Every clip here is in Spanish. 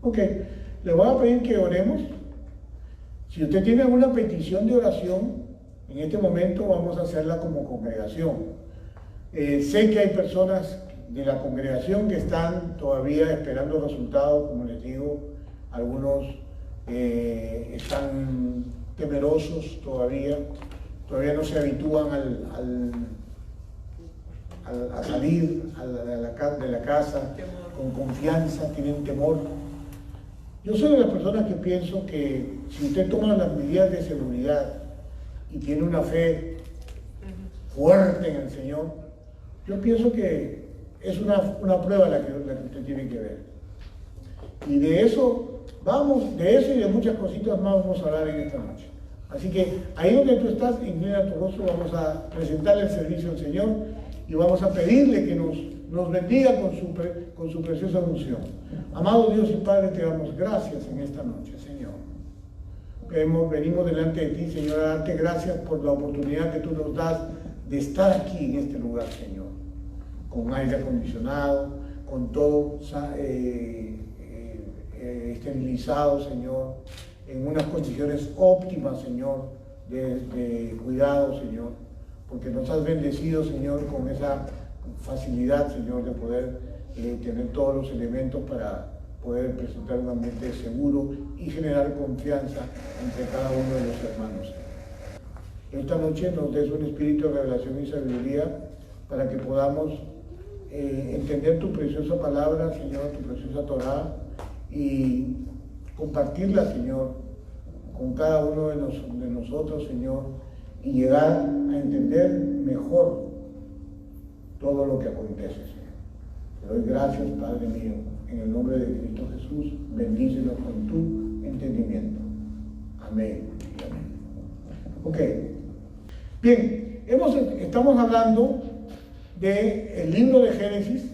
Ok, le voy a pedir que oremos. Si usted tiene alguna petición de oración, en este momento vamos a hacerla como congregación. Sé que hay personas de la congregación que están todavía esperando resultados, como les digo, algunos están temerosos todavía no se habitúan a salir de la casa con confianza, tienen temor. Yo soy de las personas que pienso que si usted toma las medidas de seguridad y tiene una fe fuerte en el Señor, yo pienso que es una prueba la que usted tiene que ver. Y de eso y de muchas cositas más vamos a hablar en esta noche. Así que ahí donde tú estás, inclina tu rostro, vamos a presentarle el servicio al Señor y vamos a pedirle que nos bendiga con su preciosa unción. Amado Dios y Padre, te damos gracias en esta noche, Señor. Venimos delante de ti, Señor, a darte gracias por la oportunidad que tú nos das de estar aquí en este lugar, Señor, con aire acondicionado, con todo esterilizado, Señor, en unas condiciones óptimas, Señor, de cuidado, Señor, porque nos has bendecido, Señor, con esa facilidad, Señor, de poder tener todos los elementos para poder presentar un ambiente seguro y generar confianza entre cada uno de los hermanos, Señor. Esta noche nos des un espíritu de revelación y sabiduría para que podamos entender tu preciosa palabra, Señor, tu preciosa Torá, y compartirla, Señor, con cada uno de nosotros, Señor, y llegar a entender mejor todo lo que acontece, Señor. Te doy gracias, Padre mío, en el nombre de Cristo Jesús, bendícenos con tu entendimiento. Amén y amén. Ok. Bien, estamos hablando del libro de Génesis,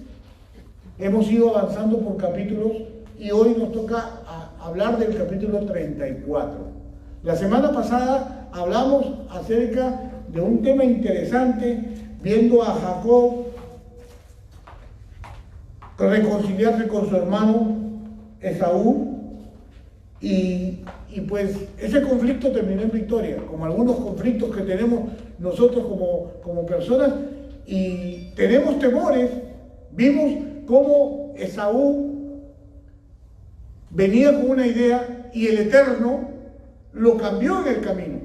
hemos ido avanzando por capítulos y hoy nos toca hablar del capítulo 34. La semana pasada hablamos acerca de un tema interesante, viendo a Jacob reconciliarse con su hermano Esaú, y pues ese conflicto terminó en victoria, como algunos conflictos que tenemos nosotros como personas, y tenemos temores. Vimos cómo Esaú venía con una idea y el Eterno lo cambió en el camino.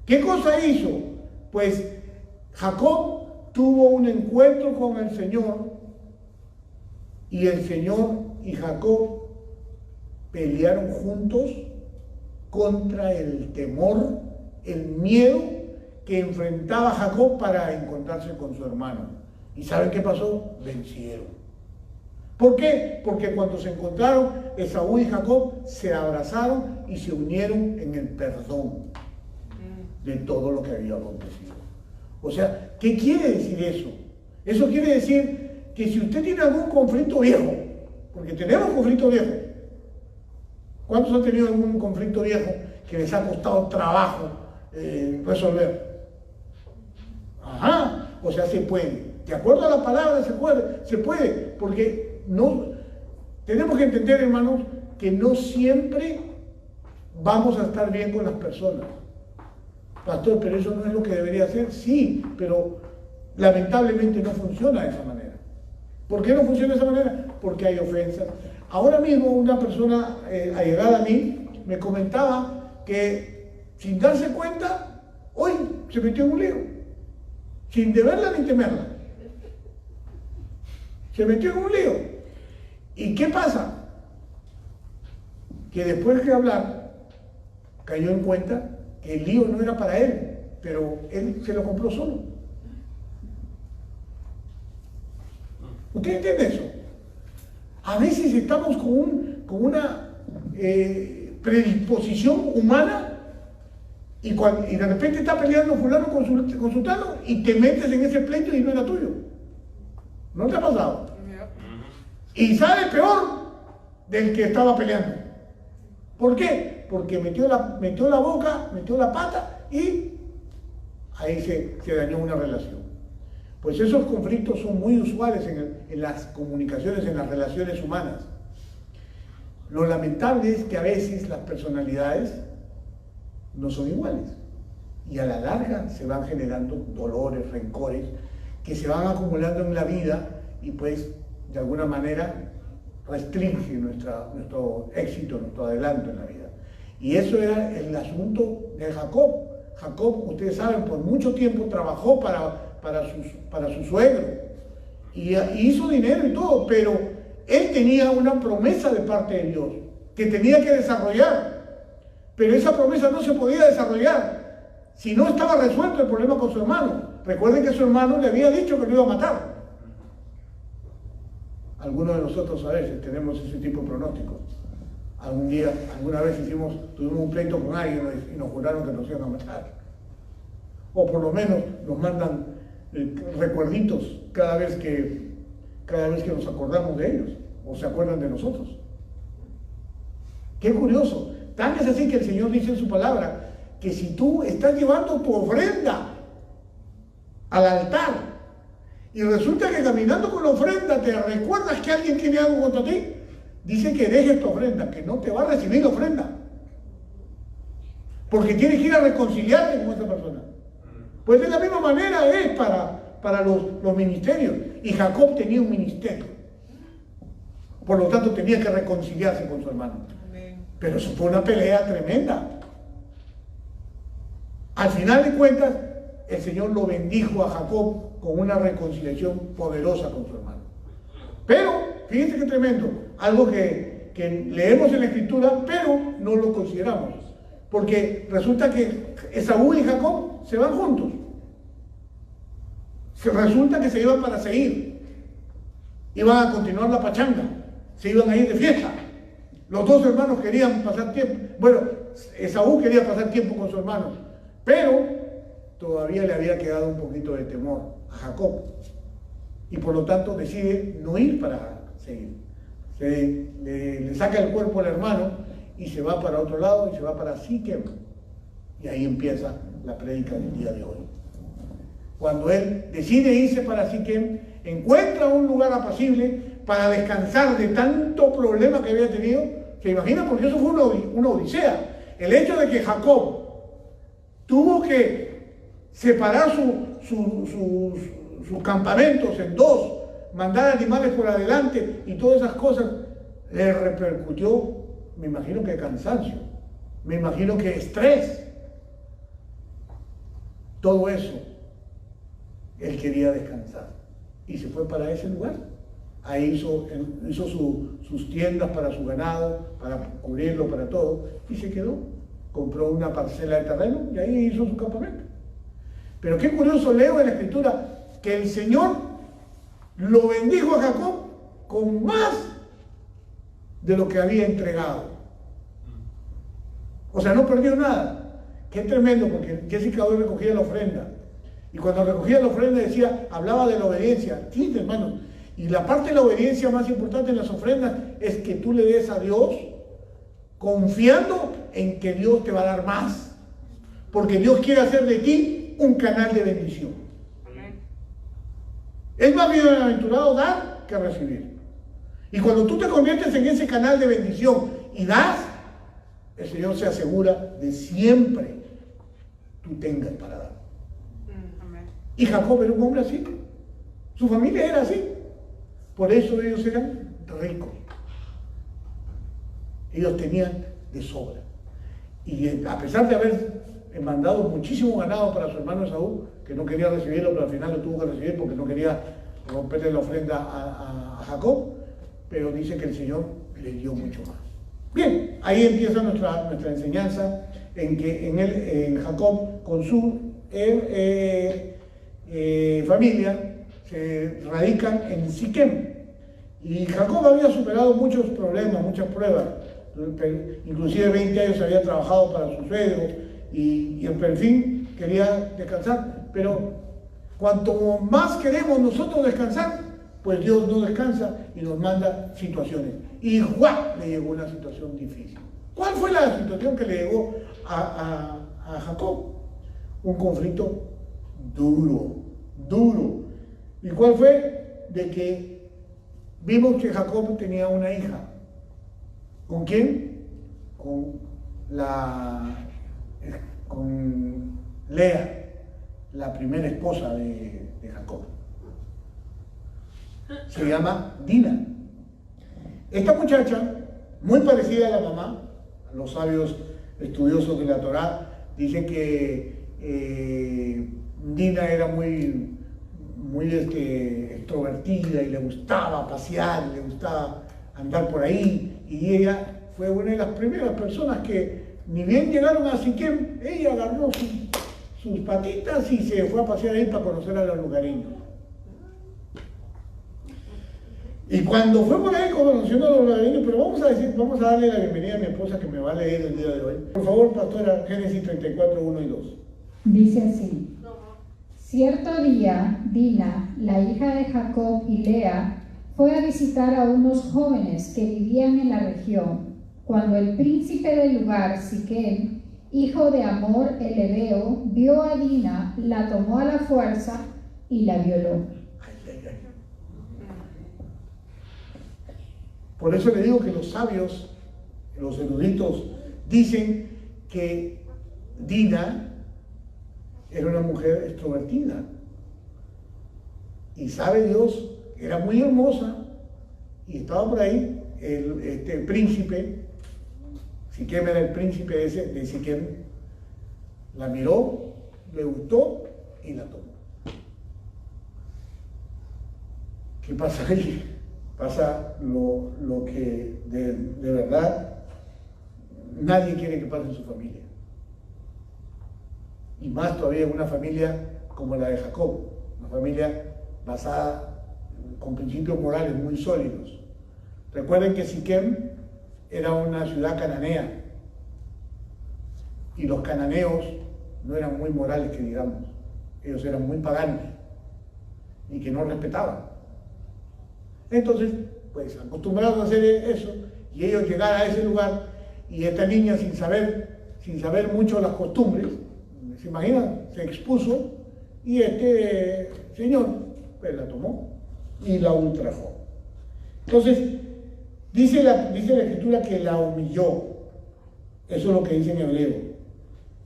¿Qué cosa hizo? Pues Jacob tuvo un encuentro con el Señor, y el Señor y Jacob pelearon juntos contra el temor, el miedo que enfrentaba Jacob para encontrarse con su hermano. ¿Y saben qué pasó? Vencieron. ¿Por qué? Porque cuando se encontraron, Esaú y Jacob se abrazaron y se unieron en el perdón de todo lo que había acontecido. O sea, ¿qué quiere decir eso? Eso quiere decir que si usted tiene algún conflicto viejo, porque tenemos conflictos viejos, ¿cuántos han tenido algún conflicto viejo que les ha costado trabajo resolver? Ajá, o sea, se puede. De acuerdo a la palabra se puede, porque no tenemos que entender, hermanos, que no siempre vamos a estar bien con las personas. Pastor, pero eso no es lo que debería ser. Sí, pero lamentablemente no funciona de esa manera. ¿Por qué no funciona de esa manera? Porque hay ofensas. Ahora mismo una persona allegada a mí me comentaba que sin darse cuenta, hoy se metió en un lío, sin deberla ni temerla. Se metió en un lío. ¿Y qué pasa? Que después de hablar, cayó en cuenta que el lío no era para él, pero él se lo compró solo. ¿Usted entiende eso? A veces estamos con una predisposición humana y de repente está peleando fulano con sultano y te metes en ese pleito y no era tuyo. ¿No te ha pasado? Y sale peor del que estaba peleando. ¿Por qué? Porque metió la boca, metió la pata y ahí se dañó una relación. Pues esos conflictos son muy usuales en las comunicaciones, en las relaciones humanas. Lo lamentable es que a veces las personalidades no son iguales y a la larga se van generando dolores, rencores que se van acumulando en la vida y pues de alguna manera restringe nuestro éxito, nuestro adelanto en la vida. Y eso era el asunto de Jacob. Jacob, ustedes saben, por mucho tiempo trabajó para su suegro y hizo dinero y todo, pero él tenía una promesa de parte de Dios que tenía que desarrollar, pero esa promesa no se podía desarrollar si no estaba resuelto el problema con su hermano. Recuerden que su hermano le había dicho que lo iba a matar. Algunos de nosotros a veces tenemos ese tipo de pronóstico. Alguna vez tuvimos un pleito con alguien y nos juraron que nos iban a matar. O por lo menos nos mandan recuerditos cada vez que nos acordamos de ellos o se acuerdan de nosotros. Qué curioso. Tan es así que el Señor dice en su palabra que si tú estás llevando tu ofrenda al altar y resulta que caminando con la ofrenda te recuerdas que alguien tiene algo contra ti, dice que dejes tu ofrenda, que no te va a recibir la ofrenda, porque tienes que ir a reconciliarte con esa persona. Pues de la misma manera es para los ministerios, y Jacob tenía un ministerio, por lo tanto tenía que reconciliarse con su hermano. Pero eso fue una pelea tremenda. Al final de cuentas, el Señor lo bendijo a Jacob con una reconciliación poderosa con su hermano. Pero, fíjense qué tremendo, algo que leemos en la Escritura, pero no lo consideramos. Porque resulta que Esaú y Jacob se van juntos. Resulta que se iban para seguir. Iban a continuar la pachanga. Se iban a ir de fiesta. Los dos hermanos querían pasar tiempo. Bueno, Esaú quería pasar tiempo con su hermano, pero todavía le había quedado un poquito de temor a Jacob. Y por lo tanto decide no ir para seguir. Le saca el cuerpo al hermano y se va para otro lado y se va para Siquem. Y ahí empieza la prédica del día de hoy. Cuando él decide irse para Siquem, encuentra un lugar apacible para descansar de tanto problema que había tenido. ¿Se imagina? Porque eso fue una odisea. El hecho de que Jacob tuvo que separar sus campamentos en dos, mandar animales por adelante y todas esas cosas, le repercutió, me imagino que cansancio, me imagino que estrés. Todo eso, él quería descansar y se fue para ese lugar. Ahí hizo sus tiendas para su ganado, para cubrirlo, para todo, y se quedó. Compró una parcela de terreno y ahí hizo su campamento. Pero qué curioso, leo en la Escritura que el Señor lo bendijo a Jacob con más de lo que había entregado. O sea, no perdió nada. Qué tremendo, porque Jessica hoy recogía la ofrenda. Y cuando recogía la ofrenda hablaba de la obediencia. Sí, hermano. Y la parte de la obediencia más importante en las ofrendas es que tú le des a Dios confiando en que Dios te va a dar más. Porque Dios quiere hacer de ti un canal de bendición. Es más bienaventurado dar que recibir. Y cuando tú te conviertes en ese canal de bendición y das, el Señor se asegura de siempre tú tengas para dar. Y Jacob era un hombre así. Su familia era así. Por eso ellos eran ricos. Ellos tenían de sobra. Y a pesar de haber mandado muchísimo ganado para su hermano Esaú, que no quería recibirlo, pero al final lo tuvo que recibir porque no quería romperle la ofrenda a Jacob, pero dice que el Señor le dio mucho más. Bien, ahí empieza nuestra enseñanza en Jacob con su familia se radican en Siquem. Y Jacob había superado muchos problemas, muchas pruebas. Inclusive 20 años había trabajado para su suegro y en fin quería descansar. Pero cuanto más queremos nosotros descansar, pues Dios no descansa y nos manda situaciones. Y ¡guau! Le llegó una situación difícil. ¿Cuál fue la situación que le llegó a Jacob? Un conflicto duro. ¿Y cuál fue? De que vimos que Jacob tenía una hija. ¿Con quién? Con Lea, la primera esposa de Jacob. Se llama Dina. Esta muchacha, muy parecida a la mamá, los sabios estudiosos de la Torá dicen que Dina era muy extrovertida y le gustaba pasear, le gustaba andar por ahí, y ella fue una de las primeras personas que, ni bien llegaron a Siquem, ella agarró sus patitas y se fue a pasear ahí para conocer a los lugareños. Y cuando fue por ahí conociendo a los lugareños, pero vamos a darle la bienvenida a mi esposa que me va a leer el día de hoy. Por favor, pastora, Génesis 34, 1 y 2. Dice así: cierto día, Dina, la hija de Jacob y Lea, fue a visitar a unos jóvenes que vivían en la región. Cuando el príncipe del lugar, Siquem, hijo de Hamor el Hebeo, vio a Dina, la tomó a la fuerza y la violó. Por eso le digo que los sabios, los eruditos, dicen que Dina era una mujer extrovertida. Y sabe Dios, era muy hermosa, y estaba por ahí el príncipe, Siquem era el príncipe de Siquem, la miró, le gustó y la tomó. ¿Qué pasa ahí? Pasa lo que de verdad nadie quiere que pase en su familia. Y más todavía en una familia como la de Jacob, una familia basada con principios morales muy sólidos. Recuerden que Siquem era una ciudad cananea y los cananeos no eran muy morales, que digamos. Ellos eran muy paganos y que no respetaban. Entonces, pues acostumbrados a hacer eso, y ellos llegar a ese lugar, y esta niña sin saber mucho las costumbres, ¿se imaginan? Se expuso, y este señor pues la tomó y la ultrajó. Entonces, dice la escritura que la humilló. Eso es lo que dice en hebreo.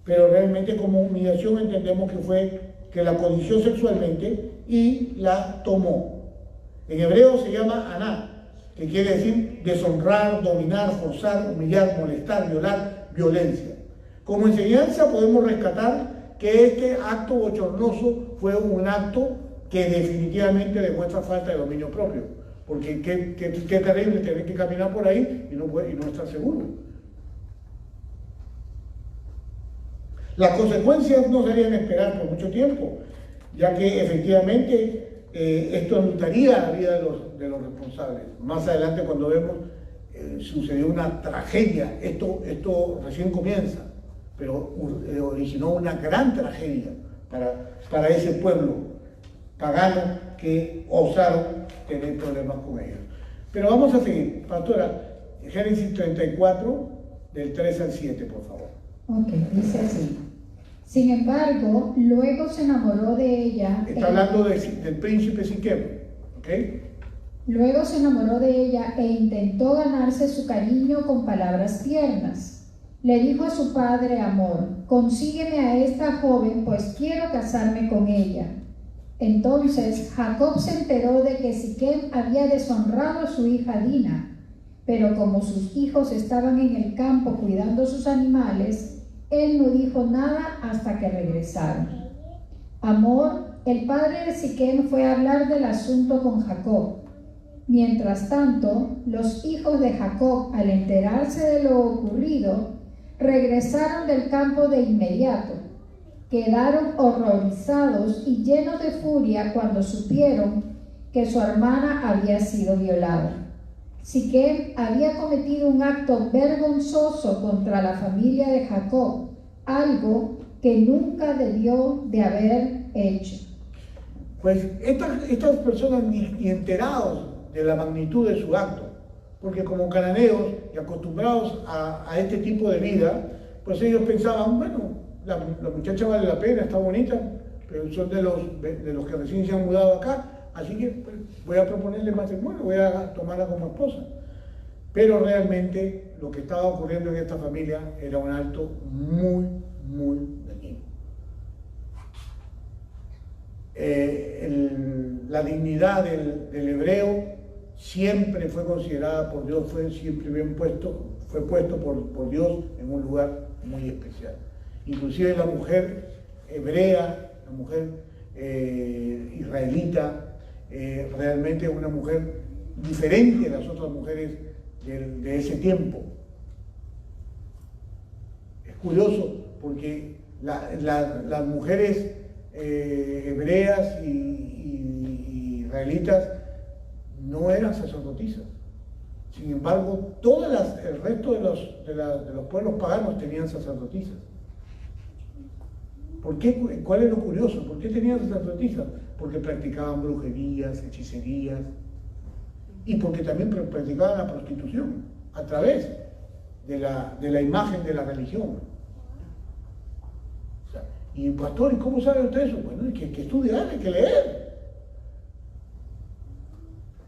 Pero realmente como humillación entendemos que fue que la codició sexualmente y la tomó. En hebreo se llama aná, que quiere decir deshonrar, dominar, forzar, humillar, molestar, violar, violencia. Como enseñanza podemos rescatar que este acto bochornoso fue un acto que definitivamente demuestra falta de dominio propio. Porque qué terrible tener que caminar por ahí y no estar seguro. Las consecuencias no serían esperar por mucho tiempo, ya que efectivamente esto enlutaría la vida de los responsables. Más adelante, cuando vemos, sucedió una tragedia. Esto recién comienza, pero originó una gran tragedia para ese pueblo pagano que osaron tener problemas con ellos. Pero vamos a seguir. Pastora, Génesis 34, del 3 al 7, por favor. Ok, dice así: sin embargo, luego se enamoró de ella. Está hablando del príncipe Siquem, ¿ok? Luego se enamoró de ella e intentó ganarse su cariño con palabras tiernas. Le dijo a su padre Hamor: consígueme a esta joven, pues quiero casarme con ella. Entonces Jacob se enteró de que Siquem había deshonrado a su hija Dina, pero como sus hijos estaban en el campo cuidando sus animales, él no dijo nada hasta que regresaron. Hamor, el padre de Siquem, fue a hablar del asunto con Jacob. Mientras tanto, los hijos de Jacob, al enterarse de lo ocurrido, regresaron del campo de inmediato. Quedaron horrorizados y llenos de furia cuando supieron que su hermana había sido violada. Siquem había cometido un acto vergonzoso contra la familia de Jacob, algo que nunca debió de haber hecho. Pues estas personas ni enterados de la magnitud de su acto, porque como cananeos y acostumbrados a este tipo de vida, pues ellos pensaban, bueno, la muchacha vale la pena, está bonita, pero son de los que recién se han mudado acá, así que pues, voy a proponerle matrimonio, voy a tomarla como esposa. Pero realmente lo que estaba ocurriendo en esta familia era un acto muy, muy dañino. La dignidad del hebreo siempre fue considerada por Dios, fue puesto por Dios en un lugar muy especial. Inclusive la mujer hebrea, la mujer israelita, realmente es una mujer diferente a las otras mujeres de ese tiempo. Es curioso porque las mujeres hebreas y israelitas no eran sacerdotisas. Sin embargo, el resto de los pueblos paganos tenían sacerdotisas. ¿Por qué? ¿Cuál es lo curioso? ¿Por qué tenían sacerdotisas? Porque practicaban brujerías, hechicerías, y porque también practicaban la prostitución a través de la imagen de la religión. O sea, y pastor, ¿y cómo sabe usted eso? Bueno, hay que estudiar, hay que leer.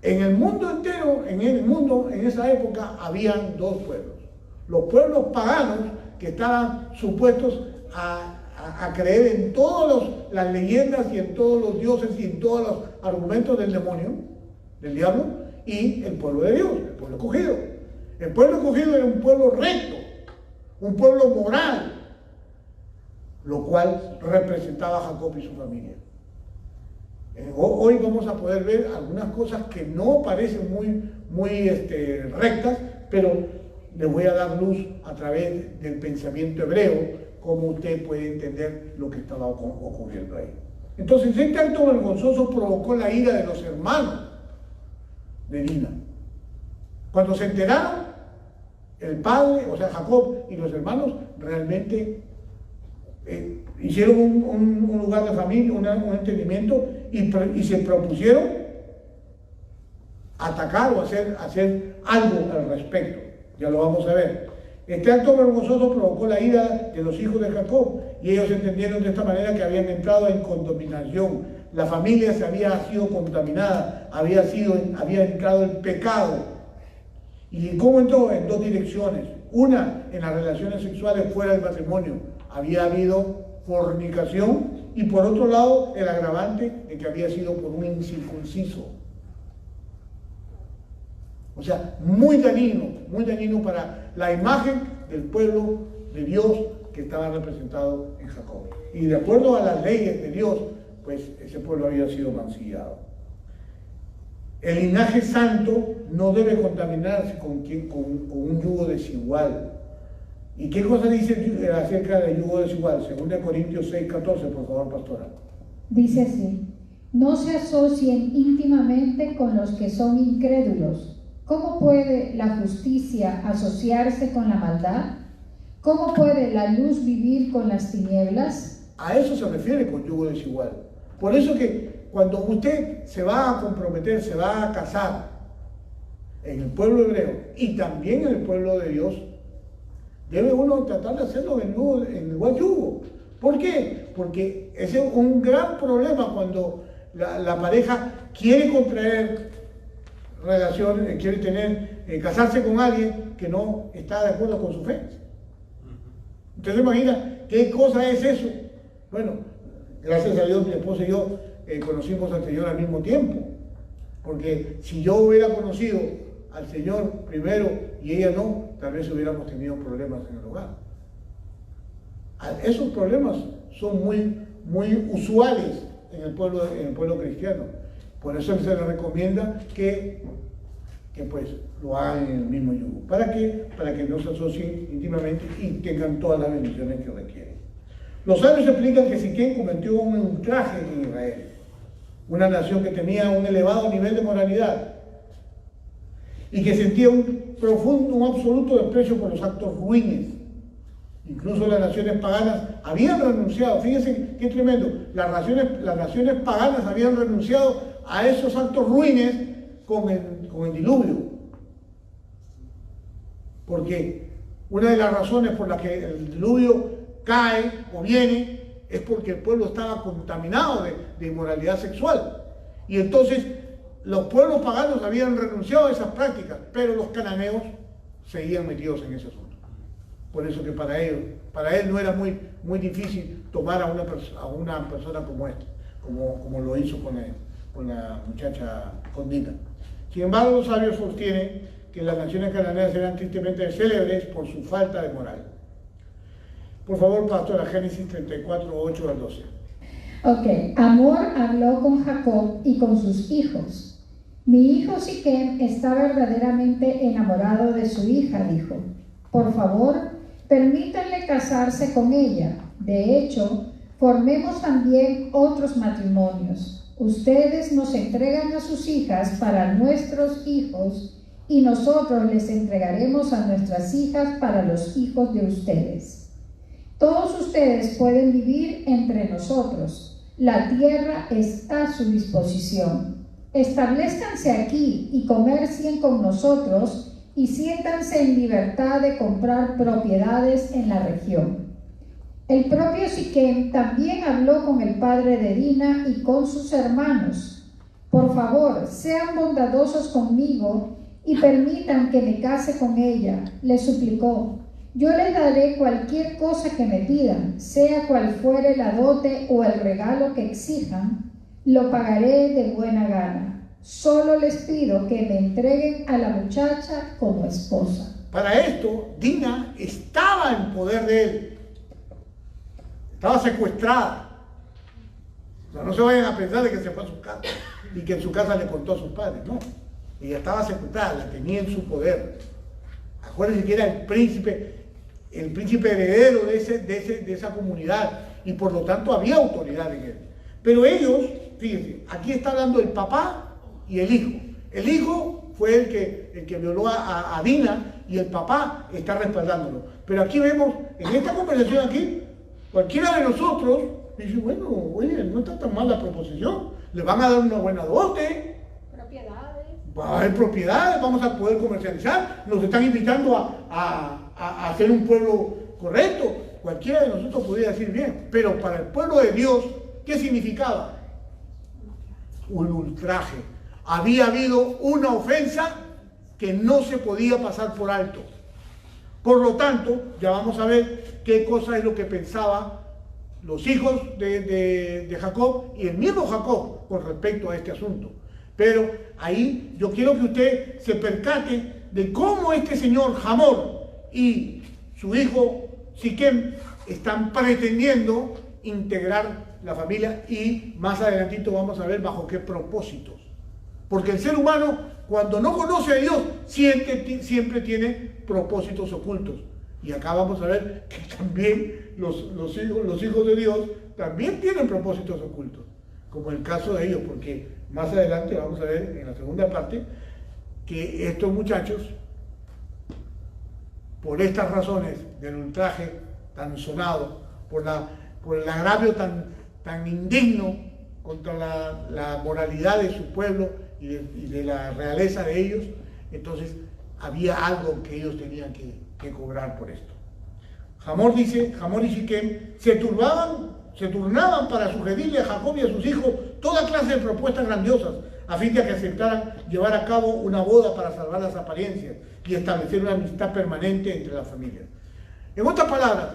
En el mundo entero, en esa época, habían dos pueblos. Los pueblos paganos, que estaban supuestos a creer en todas las leyendas y en todos los dioses y en todos los argumentos del demonio, del diablo, y el pueblo de Dios, el pueblo escogido. El pueblo escogido era un pueblo recto, un pueblo moral, lo cual representaba a Jacob y su familia. Hoy vamos a poder ver algunas cosas que no parecen muy rectas, pero les voy a dar luz a través del pensamiento hebreo, cómo usted puede entender lo que estaba ocurriendo ahí. Entonces, este acto vergonzoso provocó la ira de los hermanos de Dina. Cuando se enteraron, el padre, o sea, Jacob y los hermanos, realmente hicieron un lugar de familia, un entendimiento, y se propusieron atacar o hacer algo al respecto. Ya lo vamos a ver. Este acto vergonzoso provocó la ira de los hijos de Jacob, y ellos entendieron de esta manera que habían entrado en contaminación. La familia se había sido contaminada, había entrado el pecado. ¿Y cómo entró? En dos direcciones. Una, en las relaciones sexuales fuera del matrimonio. Había habido fornicación, y por otro lado, el agravante de que había sido por un incircunciso. O sea, muy dañino para la imagen del pueblo de Dios que estaba representado en Jacob. Y de acuerdo a las leyes de Dios, pues ese pueblo había sido mancillado. El linaje santo no debe contaminarse con un yugo desigual. ¿Y qué cosa dice acerca del yugo desigual? 2 Corintios 6:14, por favor, pastora. Dice así: no se asocien íntimamente con los que son incrédulos. ¿Cómo puede la justicia asociarse con la maldad? ¿Cómo puede la luz vivir con las tinieblas? A eso se refiere con yugo desigual. Por eso que cuando usted se va a comprometer, se va a casar en el pueblo hebreo y también en el pueblo de Dios, debe uno tratar de hacerlo en igual yugo. ¿Por qué? Porque ese es un gran problema cuando la pareja quiere contraer relaciones, quiere casarse con alguien que no está de acuerdo con su fe. Usted se imagina qué cosa es eso. Bueno, gracias a Dios mi esposa y yo conocimos al Señor al mismo tiempo, porque si yo hubiera conocido al Señor primero y ella no, tal vez hubiéramos tenido problemas en el hogar. Esos problemas son muy usuales en el pueblo cristiano. Por eso se les recomienda que pues lo hagan en el mismo yugo. ¿Para qué? Para que no se asocien íntimamente y tengan todas las bendiciones que requieren. Los sabios explican que Siquem cometió un ultraje en Israel, una nación que tenía un elevado nivel de moralidad y que sentía un absoluto desprecio por los actos ruines. Incluso las naciones paganas habían renunciado, fíjense qué tremendo, las naciones paganas habían renunciado a esos actos ruines con el diluvio. Porque una de las razones por las que el diluvio cae o viene es porque el pueblo estaba contaminado de inmoralidad sexual. Y entonces los pueblos paganos habían renunciado a esas prácticas, pero los cananeos seguían metidos en ese asunto. Por eso que para él no era muy difícil tomar a una persona como esta, como lo hizo con la muchacha con Dina. Sin embargo, los sabios sostienen que las naciones cananeas eran tristemente célebres por su falta de moral. Por favor, pastora, Génesis 34, 8 al 12. Ok, Hamor habló con Jacob y con sus hijos. Mi hijo Siquem está verdaderamente enamorado de su hija, dijo. Por favor, permítanle casarse con ella. De hecho, formemos también otros matrimonios. Ustedes nos entregan a sus hijas para nuestros hijos y nosotros les entregaremos a nuestras hijas para los hijos de ustedes. Todos ustedes pueden vivir entre nosotros. La tierra está a su disposición. Establezcanse aquí y comercien con nosotros y siéntanse en libertad de comprar propiedades en la región. El propio Siquem también habló con el padre de Dina y con sus hermanos. Por favor, sean bondadosos conmigo y permitan que me case con ella, le suplicó. Yo les daré cualquier cosa que me pidan, sea cual fuere la dote o el regalo que exijan, lo pagaré de buena gana. Solo les pido que me entreguen a la muchacha como esposa. Para esto, Dina estaba en poder de él. Estaba secuestrada. O sea, no se vayan a pensar de que se fue a su casa y que en su casa le contó a sus padres. No, ella estaba secuestrada, la tenía en su poder. Acuérdense que era el príncipe heredero de esa comunidad y por lo tanto había autoridad en él. Pero ellos, fíjense, aquí está hablando el papá y el hijo. El hijo fue el que violó a Dina y el papá está respaldándolo. Pero aquí vemos, en esta conversación aquí, cualquiera de nosotros dice, bueno, oye, no está tan mal la proposición, le van a dar una buena dote. Propiedades. Va a haber propiedades, vamos a poder comercializar, nos están invitando a hacer un pueblo correcto. Cualquiera de nosotros podría decir bien, pero para el pueblo de Dios, ¿qué significaba? Un ultraje. Había habido una ofensa que no se podía pasar por alto. Por lo tanto, ya vamos a ver qué cosa es lo que pensaban los hijos de Jacob y el mismo Jacob con respecto a este asunto. Pero ahí yo quiero que usted se percate de cómo este señor Hamor y su hijo Siquem están pretendiendo integrar la familia y más adelantito vamos a ver bajo qué propósitos. Porque el ser humano, cuando no conoce a Dios, siempre tiene propósitos ocultos. Y acá vamos a ver que también los hijos de Dios también tienen propósitos ocultos, como el caso de ellos, porque más adelante vamos a ver en la segunda parte que estos muchachos, por estas razones del ultraje tan sonado, por el agravio tan indigno contra la moralidad de su pueblo y de la realeza de ellos, entonces había algo que ellos tenían que cobrar por esto. Hamor y Siquem se turnaban para sugerirle a Jacob y a sus hijos toda clase de propuestas grandiosas, a fin de que aceptaran llevar a cabo una boda para salvar las apariencias y establecer una amistad permanente entre las familias. En otras palabras,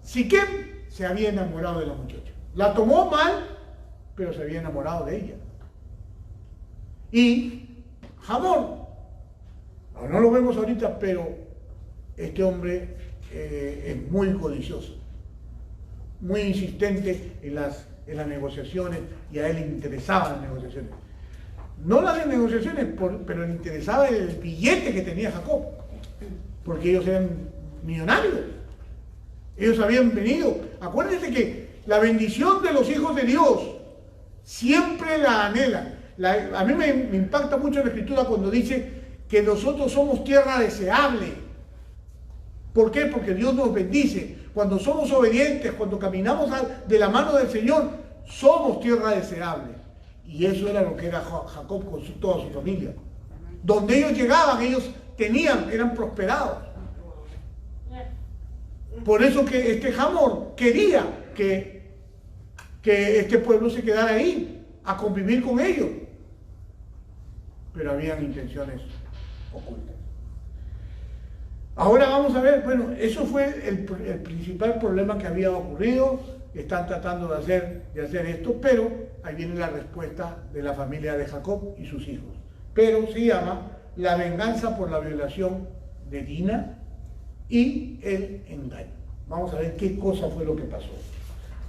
Siquem se había enamorado de la muchacha. La tomó mal, pero se había enamorado de ella. Y Hamor, no lo vemos ahorita, pero este hombre es muy codicioso, muy insistente en las negociaciones, y a él le interesaban las negociaciones. No las negociaciones, pero le interesaba el billete que tenía Jacob, porque ellos eran millonarios. Ellos habían venido. Acuérdense que la bendición de los hijos de Dios siempre la anhelan. A mí me impacta mucho la Escritura cuando dice que nosotros somos tierra deseable. ¿Por qué? Porque Dios nos bendice. Cuando somos obedientes, cuando caminamos de la mano del Señor, somos tierra deseable. Y eso era lo que era Jacob con toda su familia. Donde ellos llegaban, ellos eran prosperados. Por eso que este Hamor quería que este pueblo se quedara ahí, a convivir con ellos. pero habían intenciones ocultas. Ahora vamos a ver, bueno, eso fue el principal problema que había ocurrido. Están tratando de hacer esto, pero ahí viene la respuesta de la familia de Jacob y sus hijos. Pero se llama la venganza por la violación de Dina y el engaño. Vamos a ver qué cosa fue lo que pasó.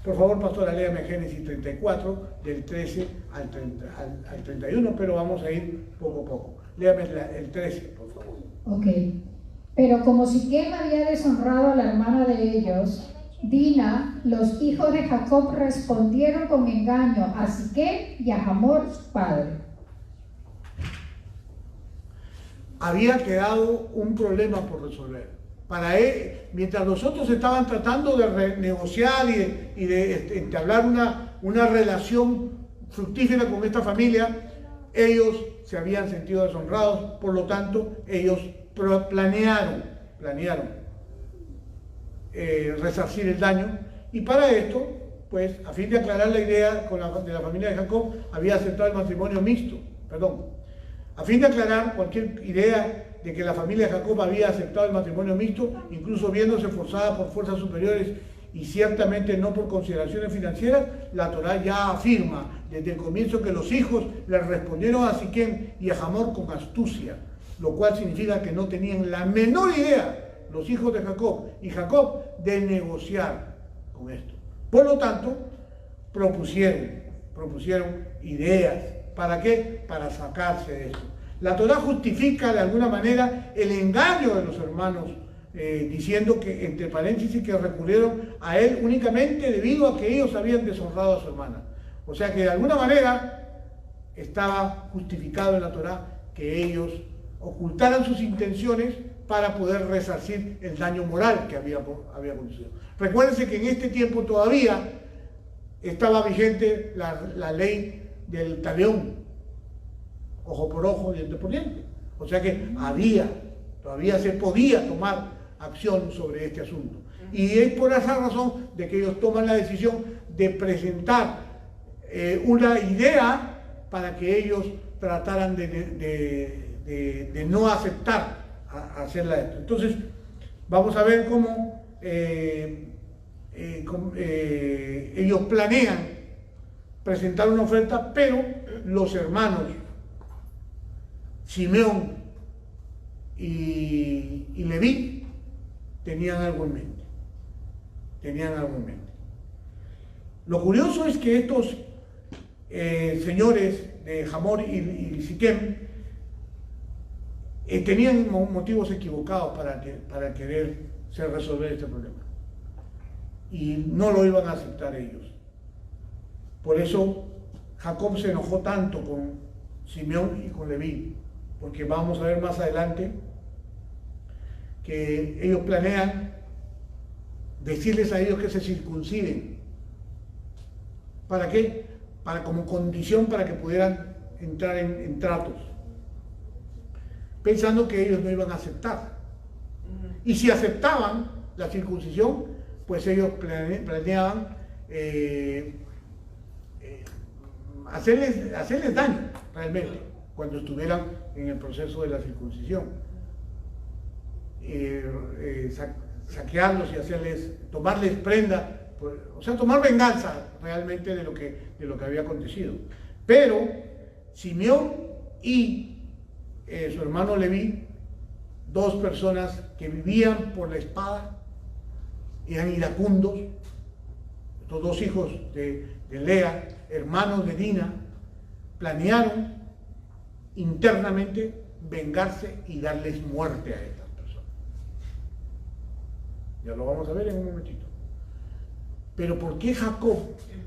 Por favor, pastora, léame Génesis 34, del 13 al 31, pero vamos a ir poco a poco. Léame el 13, por favor. Ok. Pero como Siquem había deshonrado a la hermana de ellos, Dina, los hijos de Jacob respondieron con engaño a Siquem y a Hamor, su padre. Había quedado un problema por resolver. Para él, mientras los otros estaban tratando de renegociar y de entablar una relación fructífera con esta familia, ellos se habían sentido deshonrados, por lo tanto, ellos planearon resarcir el daño, y para esto, pues, a fin de aclarar la idea de la familia de Jacob, había aceptado el matrimonio mixto, a fin de aclarar cualquier idea de que la familia de Jacob había aceptado el matrimonio mixto, incluso viéndose forzada por fuerzas superiores y ciertamente no por consideraciones financieras, la Torá ya afirma desde el comienzo que los hijos le respondieron a Siquem y a Hamor con astucia, lo cual significa que no tenían la menor idea, los hijos de Jacob y Jacob, de negociar con esto. Por lo tanto, propusieron ideas. ¿Para qué? Para sacarse de esto. La Torá justifica de alguna manera el engaño de los hermanos, diciendo que, entre paréntesis, que recurrieron a él únicamente debido a que ellos habían deshonrado a su hermana. O sea que de alguna manera estaba justificado en la Torá que ellos ocultaran sus intenciones para poder resarcir el daño moral que había producido. Recuérdense que en este tiempo todavía estaba vigente la ley del talión, ojo por ojo, diente por diente. O sea que todavía se podía tomar acción sobre este asunto. Y es por esa razón de que ellos toman la decisión de presentar una idea para que ellos trataran de no aceptar hacerla esto. Entonces, vamos a ver cómo ellos planean presentar una oferta, pero los hermanos Simeón y Leví tenían algo en mente. Lo curioso es que estos señores de Hamor y Siquem tenían motivos equivocados para querer resolver este problema. Y no lo iban a aceptar ellos. Por eso Jacob se enojó tanto con Simeón y con Leví, porque vamos a ver más adelante que ellos planean decirles a ellos que se circunciden. ¿Para qué? Como condición para que pudieran entrar en tratos, pensando que ellos no iban a aceptar. Y si aceptaban la circuncisión, pues ellos planeaban hacerles daño realmente cuando estuvieran en el proceso de la circuncisión, saquearlos y tomarles prenda, o sea, tomar venganza realmente de lo que había acontecido. Pero Simeón y su hermano Leví, dos personas que vivían por la espada, eran iracundos, estos dos hijos de Lea, hermanos de Dina, planearon internamente vengarse y darles muerte a estas personas. Ya lo vamos a ver en un momentito. Pero ¿por qué Jacob,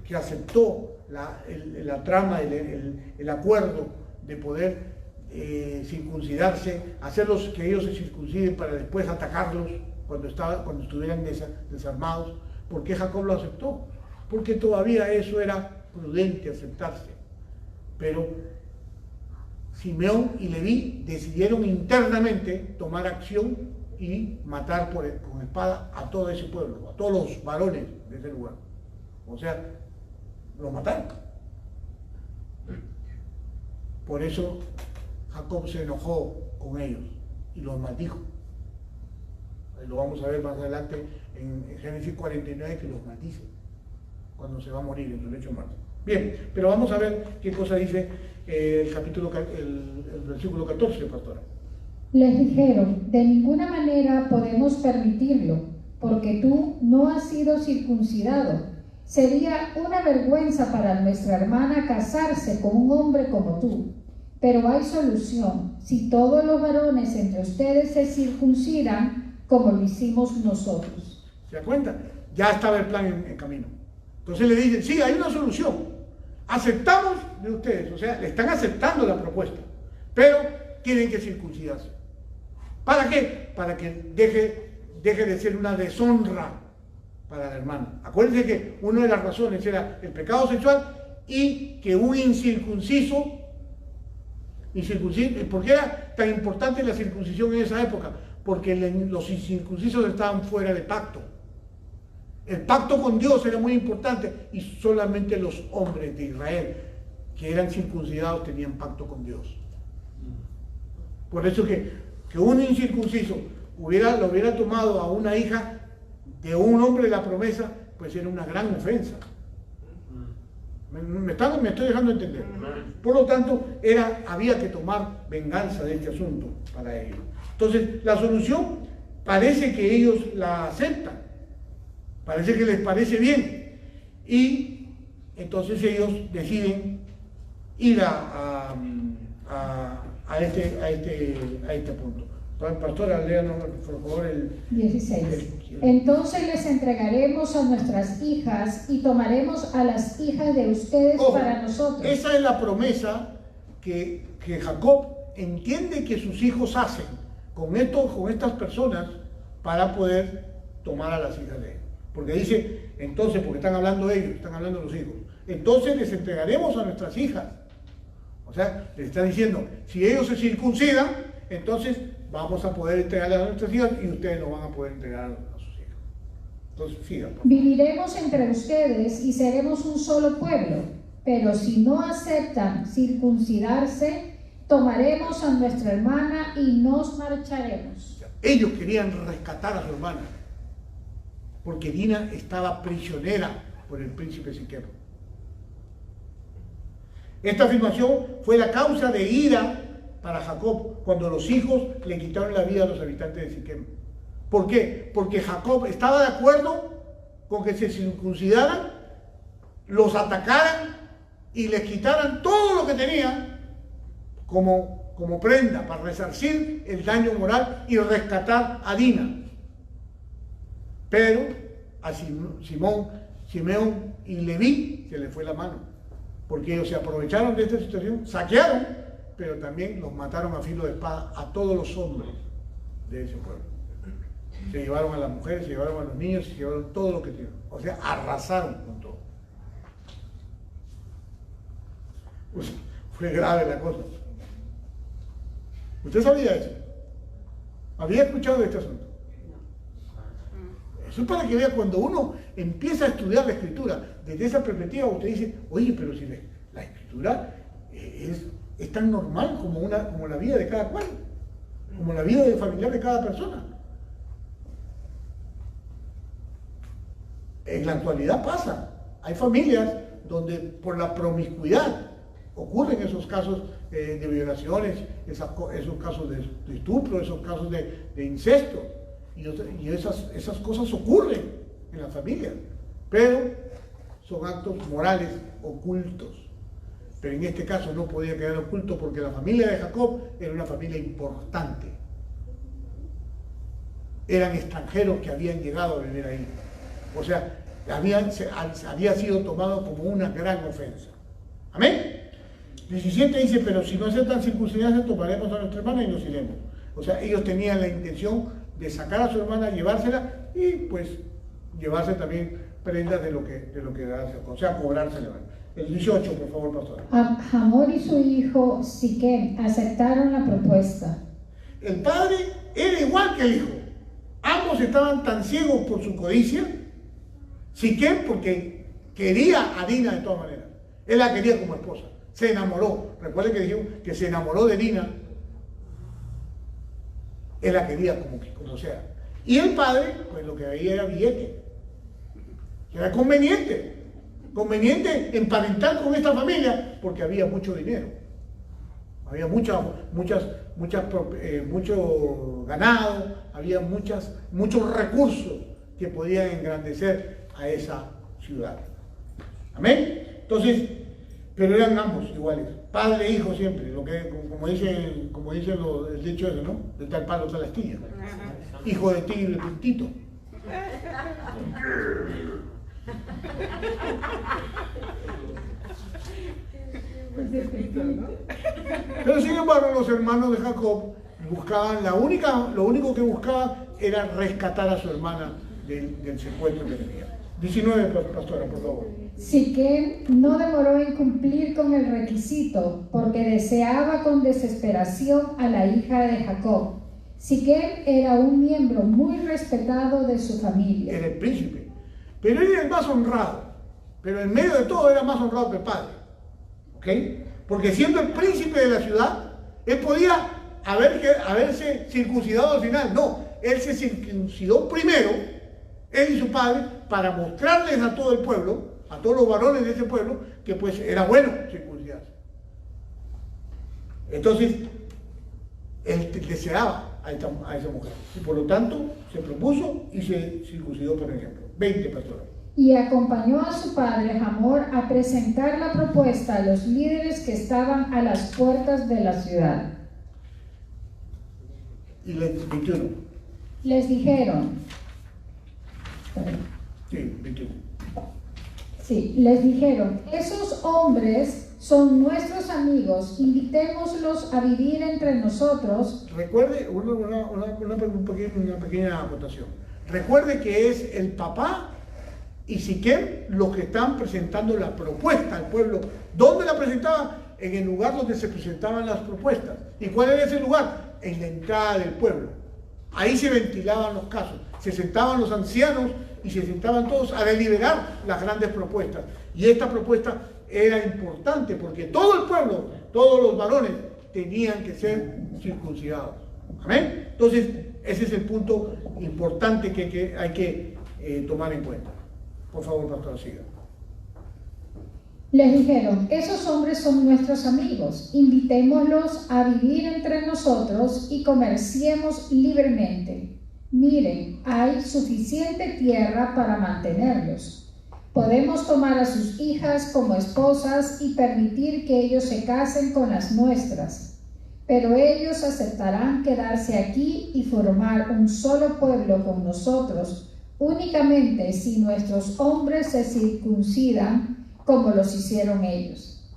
que aceptó la trama, el acuerdo de poder circuncidarse, hacerlos que ellos se circunciden para después atacarlos cuando estuvieran desarmados? ¿Por qué Jacob lo aceptó? Porque todavía eso era prudente aceptarse. Pero Simeón y Leví decidieron internamente tomar acción y matar con espada a todo ese pueblo, a todos los varones de ese lugar. O sea, los mataron. Por eso Jacob se enojó con ellos y los maldijo. Lo vamos a ver más adelante en Génesis 49, que los maldice cuando se va a morir en su lecho de muerte. Bien, pero vamos a ver qué cosa dice el versículo 14, pastora. Les dijeron: de ninguna manera podemos permitirlo, porque tú no has sido circuncidado. Sería una vergüenza para nuestra hermana casarse con un hombre como tú. Pero hay solución: si todos los varones entre ustedes se circuncidan, como lo hicimos nosotros. ¿Se da cuenta? Ya estaba el plan en camino. Entonces le dicen, sí, hay una solución. Aceptamos de ustedes, o sea, le están aceptando la propuesta, pero tienen que circuncidarse. ¿Para qué? Para que deje de ser una deshonra para la hermana. Acuérdense que una de las razones era el pecado sexual y que un incircunciso, ¿por qué era tan importante la circuncisión en esa época? Porque los incircuncisos estaban fuera de pacto. El pacto con Dios era muy importante y solamente los hombres de Israel que eran circuncidados tenían pacto con Dios. Por eso que un incircunciso lo hubiera tomado a una hija de un hombre de la promesa, pues era una gran ofensa. Me estoy dejando entender. Por lo tanto, había que tomar venganza de este asunto para ellos. Entonces, la solución parece que ellos la aceptan, parece que les parece bien, y entonces ellos deciden ir a este punto. Pastora, léanos por favor el 16. Entonces les entregaremos a nuestras hijas y tomaremos a las hijas de ustedes para nosotros. Esa es la promesa que Jacob entiende que sus hijos hacen con estas personas para poder tomar a las hijas de él. Porque dice, entonces, porque están hablando ellos, están hablando los hijos, entonces les entregaremos a nuestras hijas. O sea, les está diciendo, si ellos se circuncidan, entonces vamos a poder entregarle a nuestras hijas y ustedes no van a poder entregar a sus hijas. Entonces, sigan. Viviremos entre ustedes y seremos un solo pueblo, pero si no aceptan circuncidarse, tomaremos a nuestra hermana y nos marcharemos. Ellos querían rescatar a su hermana, porque Dina estaba prisionera por el príncipe Siquem. Esta afirmación fue la causa de ira para Jacob cuando los hijos le quitaron la vida a los habitantes de Siquem. ¿Por qué? Porque Jacob estaba de acuerdo con que se circuncidaran, los atacaran y les quitaran todo lo que tenían como prenda para resarcir el daño moral y rescatar a Dina. Pero a Simeón y Leví se le fue la mano, porque ellos se aprovecharon de esta situación, saquearon, pero también los mataron a filo de espada a todos los hombres de ese pueblo. Se llevaron a las mujeres, se llevaron a los niños, se llevaron todo lo que tenían. O sea, arrasaron con todo. Pues, fue grave la cosa. ¿Usted sabía eso? ¿Había escuchado de este asunto? Eso es para que vea, cuando uno empieza a estudiar la escritura desde esa perspectiva, usted dice, oye, pero si la escritura es tan normal como la vida de cada cual, como la vida familiar de cada persona. En la actualidad pasa. Hay familias donde por la promiscuidad ocurren esos casos de violaciones, esos casos de estupro, esos casos de incesto. Y esas cosas ocurren en las familias, pero son actos morales ocultos. Pero en este caso no podía quedar oculto porque la familia de Jacob era una familia importante. Eran extranjeros que habían llegado a vivir ahí. O sea, había sido tomado como una gran ofensa. Amén. 17 dice, pero si no aceptan circuncidarse, tomaremos a nuestra hermana y nos iremos. O sea, ellos tenían la intención de sacar a su hermana, llevársela y pues llevarse también prendas de lo que hace, o sea, cobrársela. El 18, por favor, pastor. Hamor y su hijo Siquem aceptaron la propuesta. El padre era igual que el hijo. Ambos estaban tan ciegos por su codicia. Siquem porque quería a Dina de todas maneras. Él la quería como esposa. Se enamoró. Recuerden que dijimos que se enamoró de Dina Él la quería como sea. Y el padre, pues lo que veía era billete. Era conveniente emparentar con esta familia porque había mucho dinero. Había mucho ganado, había muchos recursos que podían engrandecer a esa ciudad. Amén. Entonces, pero eran ambos iguales, padre e hijo siempre, lo que, como dicen el dicho ese, ¿no? De tal palo tal astilla. Hijo de tigre puntito. Pero sin embargo, los hermanos de Jacob buscaban, lo único que buscaban era rescatar a su hermana del secuestro que tenía. 19, pastora, por favor. Siquem no demoró en cumplir con el requisito, porque deseaba con desesperación a la hija de Jacob. Siquem era un miembro muy respetado de su familia. Era el príncipe, pero él era el más honrado. Pero en medio de todo era más honrado que el padre. ¿Ok? Porque siendo el príncipe de la ciudad, él podía haberse circuncidado al final. No, él se circuncidó primero, él y su padre, para mostrarles a todo el pueblo, a todos los varones de ese pueblo, que pues era bueno circuncidarse. Entonces, él deseaba a esa mujer. Y por lo tanto, se propuso y se circuncidó, por ejemplo. 20, pastora. Y acompañó a su padre Hamor a presentar la propuesta a los líderes que estaban a las puertas de la ciudad. Y 21. Les dijeron, Sí, 21. Sí, les dijeron, esos hombres son nuestros amigos, invitémoslos a vivir entre nosotros. Recuerde, una pequeña acotación. Recuerde que es el papá y Siquem los que están presentando la propuesta al pueblo. ¿Dónde la presentaban? En el lugar donde se presentaban las propuestas. ¿Y cuál era ese lugar? En la entrada del pueblo. Ahí se ventilaban los casos. Se sentaban los ancianos y se sentaban todos a deliberar las grandes propuestas. Y esta propuesta era importante porque todo el pueblo, todos los varones, tenían que ser circuncidados. ¿Amén? Entonces, ese es el punto importante que hay que tomar en cuenta. Por favor, pastor, siga. Les dijeron, esos hombres son nuestros amigos, invitémoslos a vivir entre nosotros y comerciemos libremente. Miren, hay suficiente tierra para mantenerlos. Podemos tomar a sus hijas como esposas y permitir que ellos se casen con las nuestras. Pero ellos aceptarán quedarse aquí y formar un solo pueblo con nosotros, únicamente si nuestros hombres se circuncidan como los hicieron ellos.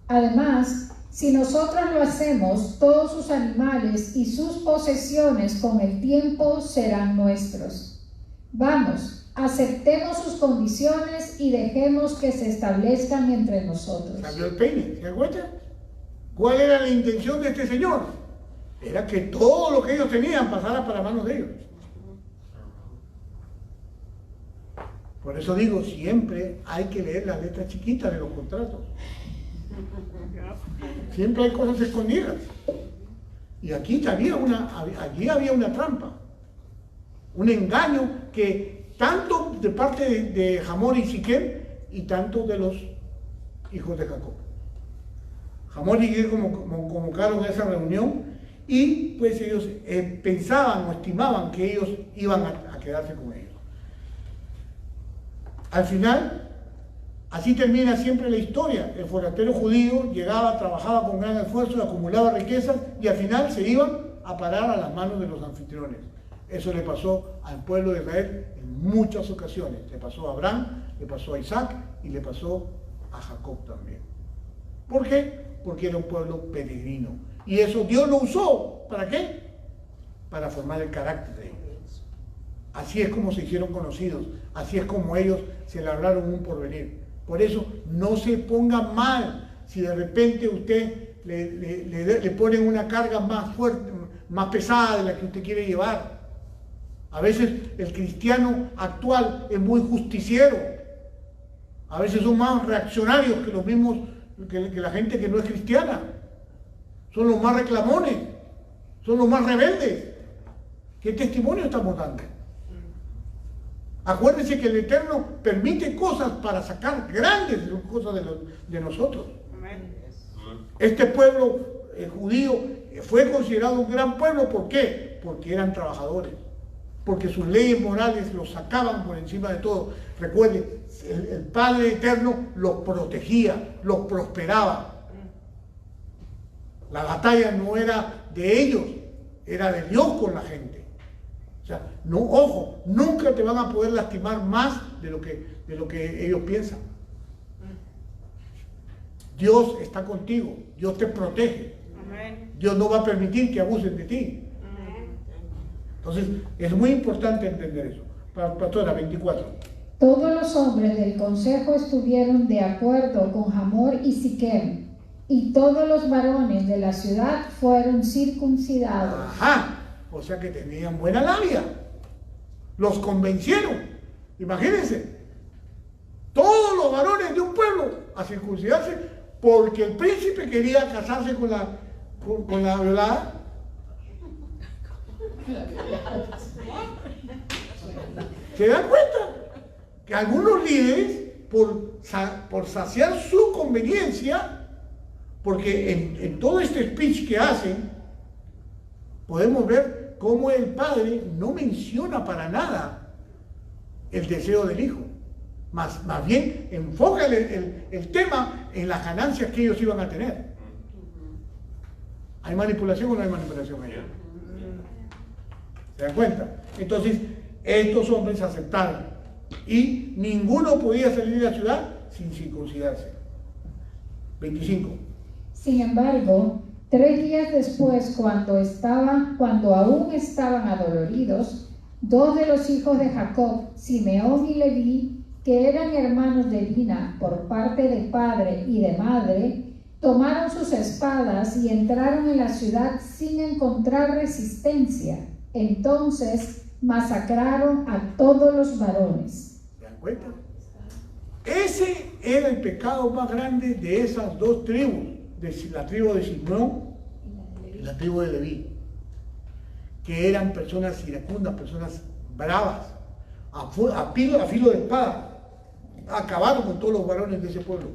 Además, si nosotros lo hacemos, todos sus animales y sus posesiones con el tiempo serán nuestros. Vamos, aceptemos sus condiciones y dejemos que se establezcan entre nosotros. Cambió el peine, ¿se acuerdan? ¿Cuál era la intención de este señor? Era que todo lo que ellos tenían pasara para manos de ellos. Por eso digo, siempre hay que leer las letras chiquitas de los contratos. Siempre hay cosas escondidas. Y aquí había una trampa, un engaño que tanto de parte de Hamor y Siquem y tanto de los hijos de Jacob. Hamor y Siquem convocaron a esa reunión y pues ellos pensaban o estimaban que ellos iban a quedarse con ellos. Al final, así termina siempre la historia. El forastero judío llegaba, trabajaba con gran esfuerzo, acumulaba riquezas y al final se iban a parar a las manos de los anfitriones. Eso le pasó al pueblo de Israel en muchas ocasiones. Le pasó a Abraham, le pasó a Isaac y le pasó a Jacob también. ¿Por qué? Porque era un pueblo peregrino. Y eso Dios lo usó. ¿Para qué? Para formar el carácter de ellos. Así es como se hicieron conocidos. Así es como ellos se labraron un porvenir. Por eso, no se ponga mal si de repente usted le ponen una carga más fuerte, más pesada de la que usted quiere llevar. A veces el cristiano actual es muy justiciero. A veces son más reaccionarios que los mismos, que la gente que no es cristiana. Son los más reclamones, son los más rebeldes. ¿Qué testimonio estamos dando? Acuérdense que el Eterno permite cosas para sacar grandes cosas de nosotros. Este pueblo judío fue considerado un gran pueblo. ¿Por qué? Porque eran trabajadores. Porque sus leyes morales los sacaban por encima de todo. Recuerden, el Padre Eterno los protegía, los prosperaba. La batalla no era de ellos, era de Dios con la gente. O sea, no, ojo, nunca te van a poder lastimar más de lo que ellos piensan. Dios está contigo, Dios te protege. Dios no va a permitir que abusen de ti. Entonces, es muy importante entender eso. Pastora, 24. Todos los hombres del consejo estuvieron de acuerdo con Hamor y Siquem, y todos los varones de la ciudad fueron circuncidados. Ajá, o sea que tenían buena labia. Los convencieron. Imagínense, todos los varones de un pueblo a circuncidarse porque el príncipe quería casarse con la violada. ¿Se dan cuenta? Que algunos líderes, por saciar su conveniencia, porque en todo este speech que hacen, podemos ver cómo el padre no menciona para nada el deseo del hijo. Más bien enfoca el tema en las ganancias que ellos iban a tener. ¿Hay manipulación o no hay manipulación allá? ¿Se dan cuenta? Entonces, estos hombres aceptaron y ninguno podía salir de la ciudad sin circuncidarse. 25. Sin embargo, 3 días después, cuando aún estaban adoloridos, 2 de los hijos de Jacob, Simeón y Leví, que eran hermanos de Dina por parte de padre y de madre, tomaron sus espadas y entraron en la ciudad sin encontrar resistencia. Entonces masacraron a todos los varones. ¿Se dan cuenta? Ese era el pecado más grande de esas dos tribus, de la tribu de Simeón y la tribu de Leví, que eran personas iracundas, personas bravas, a filo de espada. Acabaron con todos los varones de ese pueblo.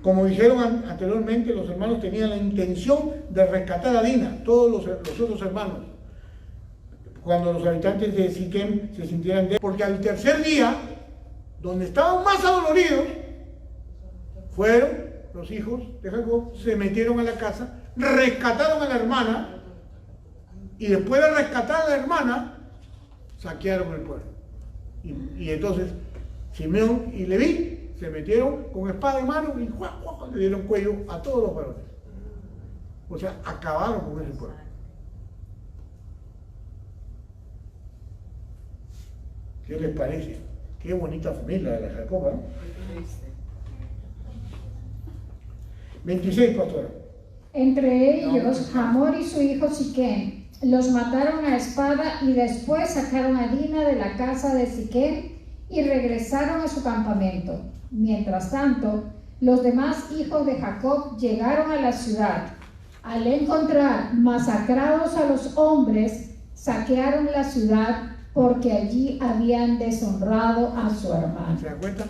Como dijeron anteriormente, los hermanos tenían la intención de rescatar a Dina, todos los otros hermanos, cuando los habitantes de Siquem se sintieran débiles, porque al tercer día, donde estaban más adoloridos, fueron los hijos de Jacob, se metieron a la casa, rescataron a la hermana, y después de rescatar a la hermana, saquearon el pueblo. Y entonces Simeón y Leví se metieron con espada en mano y le dieron cuello a todos los varones. O sea, acabaron con ese pueblo. ¿Qué les parece? Qué bonita familia de la Jacoba, ¿no? 26, pastora. Entre ellos, Hamor y su hijo Siquem los mataron a espada y después sacaron a Dina de la casa de Siquem y regresaron a su campamento. Mientras tanto, los demás hijos de Jacob llegaron a la ciudad. Al encontrar masacrados a los hombres, saquearon la ciudad porque allí habían deshonrado a su hermano. ¿Se dan cuenta?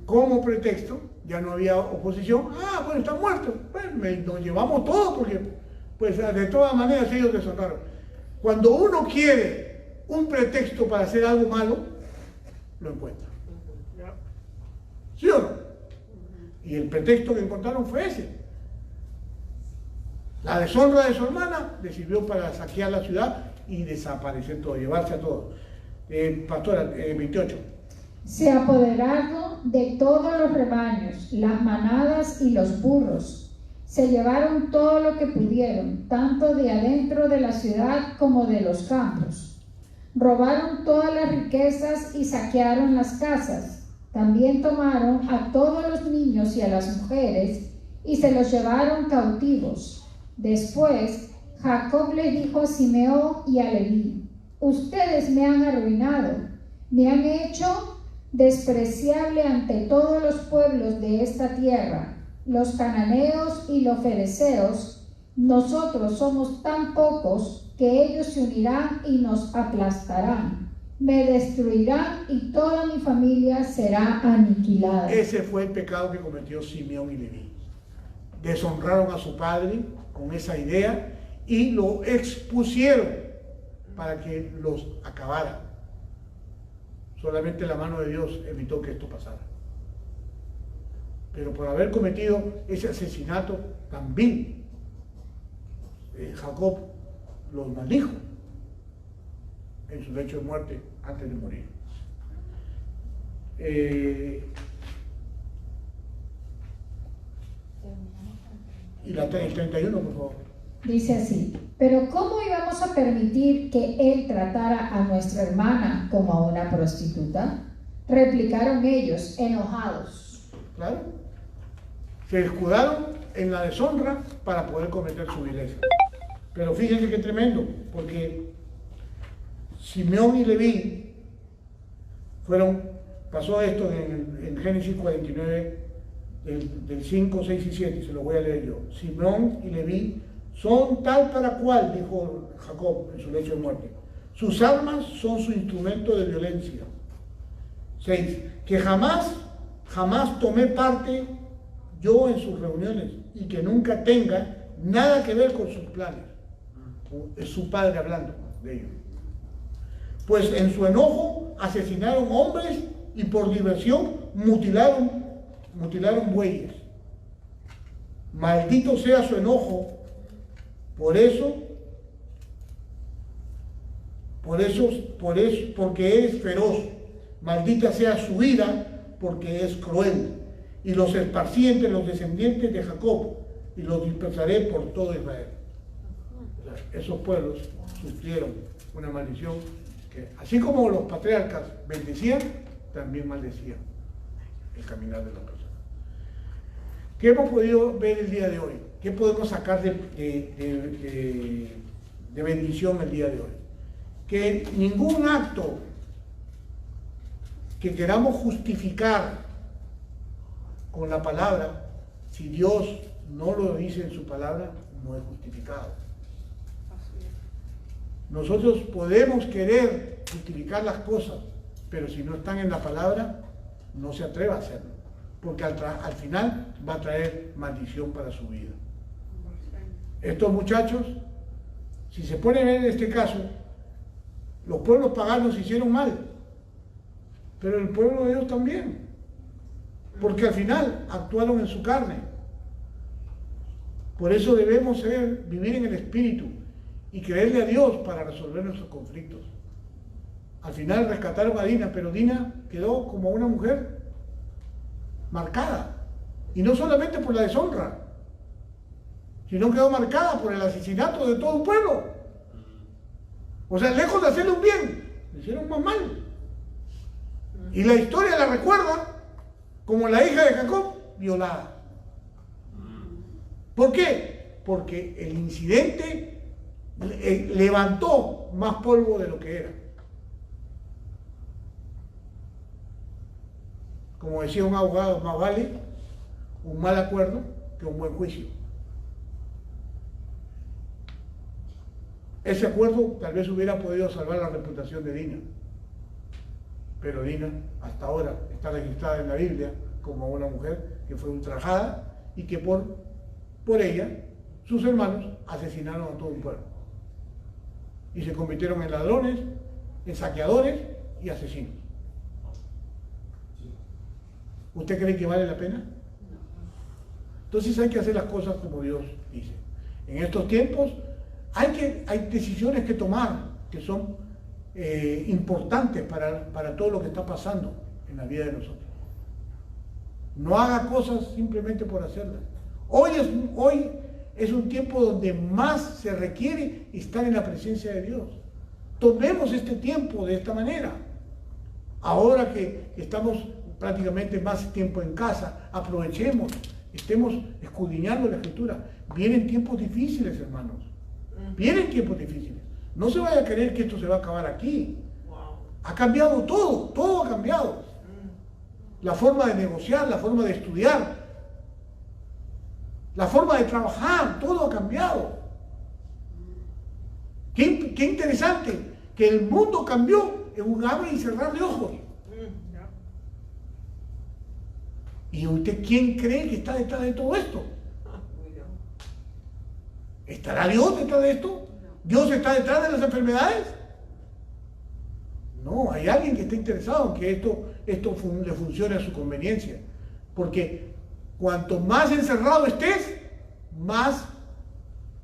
Como pretexto, ya no había oposición. Ah, bueno, están muertos. Bueno, nos llevamos todo porque, pues, de todas maneras ellos deshonraron. Cuando uno quiere un pretexto para hacer algo malo, lo encuentra. ¿Sí o no? Y el pretexto que encontraron fue ese. La deshonra de su hermana le sirvió para saquear la ciudad y desaparecer todo, llevarse a todos. Pastora, 28. Se apoderaron de todos los rebaños, las manadas y los burros. Se llevaron todo lo que pudieron, tanto de adentro de la ciudad como de los campos. Robaron todas las riquezas y saquearon las casas. También tomaron a todos los niños y a las mujeres y se los llevaron cautivos. Después, Jacob les dijo a Simeón y a Leví: ustedes me han arruinado, me han hecho despreciable ante todos los pueblos de esta tierra, los cananeos y los fereceos, nosotros somos tan pocos que ellos se unirán y nos aplastarán. Me destruirán y toda mi familia será aniquilada. Ese fue el pecado que cometió Simeón y Leví. Deshonraron a su padre con esa idea y lo expusieron para que los acabara. Solamente la mano de Dios evitó que esto pasara. Pero por haber cometido ese asesinato también, Jacob los maldijo en su lecho de muerte antes de morir. Y el 31, por favor. Dice así: pero ¿cómo íbamos a permitir que él tratara a nuestra hermana como a una prostituta? Replicaron ellos, enojados. Claro. Se escudaron en la deshonra para poder cometer su vileza. Pero fíjense qué tremendo, porque Simeón y Leví pasó esto en Génesis 49, del 5, 6 y 7, se lo voy a leer yo. Simeón y Leví son tal para cual, dijo Jacob en su lecho de muerte. Sus armas son su instrumento de violencia. 6. Que jamás tomé parte yo en sus reuniones y que nunca tenga nada que ver con sus planes. Es su padre hablando de ellos. Pues en su enojo asesinaron hombres y por diversión mutilaron bueyes. Maldito sea su enojo, porque es feroz. Maldita sea su ira, porque es cruel. Y los esparcí entre los descendientes de Jacob, y los dispersaré por todo Israel. Esos pueblos sufrieron una maldición que, así como los patriarcas bendecían, también maldecían el caminar de las personas. ¿Qué hemos podido ver el día de hoy? ¿Qué podemos sacar de bendición el día de hoy? Que ningún acto que queramos justificar con la palabra, si Dios no lo dice en su palabra, no es justificado. Nosotros podemos querer justificar las cosas, pero si no están en la palabra, no se atreva a hacerlo, porque al final va a traer maldición para su vida. Estos muchachos, si se pone a ver en este caso, los pueblos paganos hicieron mal, pero el pueblo de Dios también, porque al final actuaron en su carne. Por eso debemos vivir en el Espíritu y creerle a Dios para resolver nuestros conflictos. Al final rescataron a Dina, pero Dina quedó como una mujer marcada, y no solamente por la deshonra, sino quedó marcada por el asesinato de todo un pueblo. O sea, lejos de hacerle un bien, le hicieron más mal. Y la historia la recuerda como la hija de Jacob violada. ¿Por qué? Porque el incidente levantó más polvo de lo que era. Como decía un abogado, más vale un mal acuerdo que un buen juicio. Ese acuerdo tal vez hubiera podido salvar la reputación de Dina, pero Dina hasta ahora está registrada en la Biblia como una mujer que fue ultrajada y que por ella sus hermanos asesinaron a todo un pueblo y se convirtieron en ladrones, en saqueadores y asesinos. ¿Usted cree que vale la pena? Entonces hay que hacer las cosas como Dios dice. En estos tiempos hay decisiones que tomar que son importantes para todo lo que está pasando en la vida de nosotros. No haga cosas simplemente por hacerlas. Hoy es un tiempo donde más se requiere estar en la presencia de Dios. Tomemos este tiempo de esta manera. Ahora que estamos prácticamente más tiempo en casa, aprovechemos, estemos escudriñando la Escritura. Vienen tiempos difíciles, hermanos. Vienen tiempos difíciles. No se vaya a creer que esto se va a acabar aquí. Ha cambiado todo ha cambiado. La forma de negociar, la forma de estudiar. la forma de trabajar, todo ha cambiado. Qué interesante que el mundo cambió en un abrir y cerrar de ojos. ¿Y usted quién cree que está detrás de todo esto? ¿Estará Dios detrás de esto? ¿Dios está detrás de las enfermedades? No, hay alguien que está interesado en que esto le funcione a su conveniencia. Porque cuanto más encerrado estés, más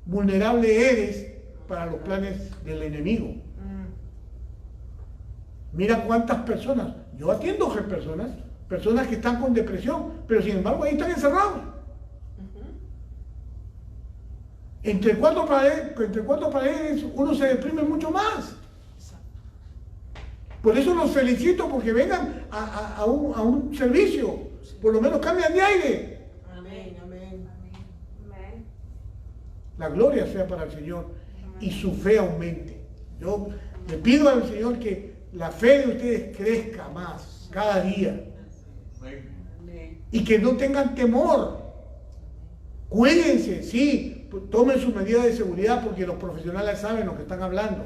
vulnerable eres para los planes del enemigo. Mira cuántas personas, yo atiendo personas que están con depresión, pero sin embargo ahí están encerrados. Entre cuatro paredes uno se deprime mucho más. Por eso los felicito porque vengan a un servicio, por lo menos cambian de aire. Amén, amén. La gloria sea para el Señor y su fe aumente. Yo le pido al Señor que la fe de ustedes crezca más cada día y que no tengan temor. Cuídense, sí, tomen sus medidas de seguridad porque los profesionales saben lo que están hablando.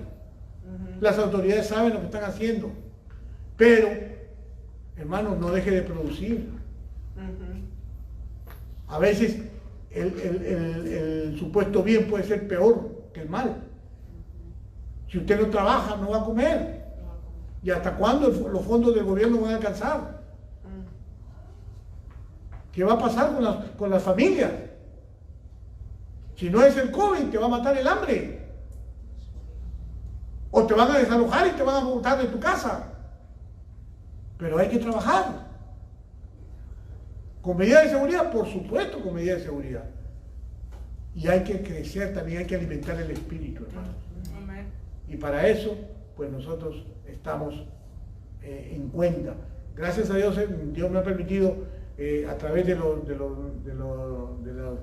Las autoridades saben lo que están haciendo. Pero, hermanos, no deje de producir. A veces el supuesto bien puede ser peor que el mal. Si usted no trabaja, no va a comer. ¿Y hasta cuándo los fondos del gobierno van a alcanzar? ¿Qué va a pasar con las familias? Si no es el COVID, te va a matar el hambre. O te van a desalojar y te van a botar de tu casa. Pero hay que trabajar. ¿Con medidas de seguridad? Por supuesto, con medidas de seguridad. Y hay que crecer, también hay que alimentar el espíritu, hermanos. Y para eso, pues nosotros estamos en cuenta. Gracias a Dios, Dios me ha permitido, a través de los